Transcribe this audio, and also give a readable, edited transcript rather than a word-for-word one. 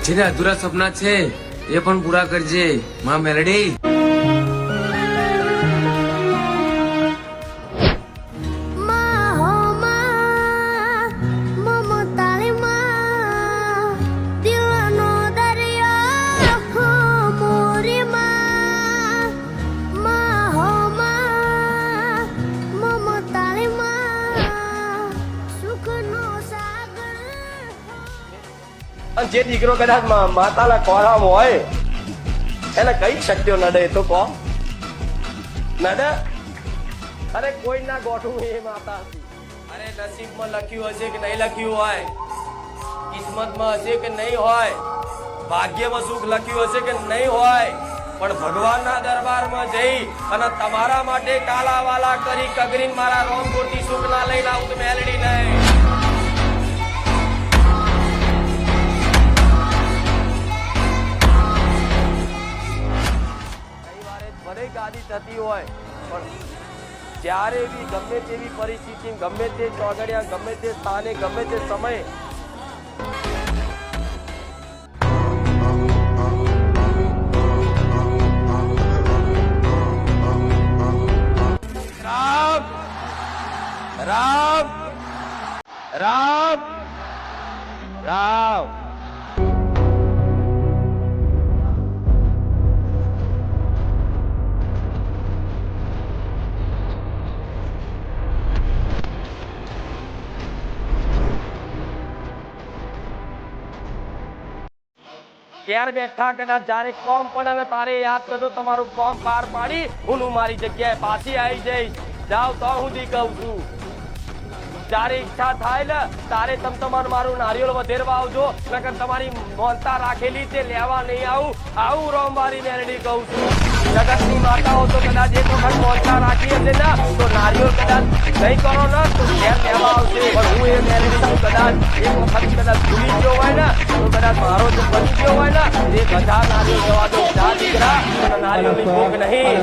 જેને અધૂરા સપના છે એ પણ પૂરા કરજે માં મેલડી. જે દીકરો કદાચ માતાના ખોરામાં હોય એને કઈ શક્તિઓ નડે તો કહો નડે? અરે કોઈ ના ગોઠવું એ માતા હતી. અરે નસીબમાં લખ્યું હશે કે નહીં લખ્યું હોય, કિસ્મતમાં હશે કે નહીં હોય, ભાગ્યમાં સુખ લખ્યું હશે કે નહીં હોય, પણ ભગવાનના દરબારમાં જઈ અને તમારા માટે કાલાવાલા કરી કગરીને મારા રોમપુરથી સુખ ના લઈને આવું તો મેલડી નહીં. ગાદી થતી હોય પણ જ્યારે બી ગમે તેવી પરિસ્થિતિ, ગમે તે ચોગડિયા, ગમે તે સ્થાને, ગમે તે સમયે રામ રામ રામ રામ ક્યારે બેઠા કદાચ જયારે કોમ પડે ને તારે યાદ કરજો તમારું કોમ પાર પાડી હું મારી જગ્યાએ પાછી આવી જઈશ. જાવ તો હું દી કહું છું. જયારે ઈચ્છા થાય ને તારે તમ તમારું મારું નારિયેળ વધેરવા આવજો, નકર તમારી મોનતા રાખેલી તે લેવા નહીં આવું. આવું રોમવારી મેલડી કહું છું. જગતની માતાઓ તો કદાચ એક વખત મોનતા રાખી હશે ને તો નારિયેળ કદાચ નહીં કરો ને તો ઘેર લેવા આવશે. પણ હું એ મેલડી છું કદાચ એક વખત કદાચ ભૂલી ગયો હોય ને તો કદાચ મારો જો બની ગયો હોય ને 1000 નારિયેળ જવા દો. જા દીકરા, નારિયેળની ભૂખ નહીં.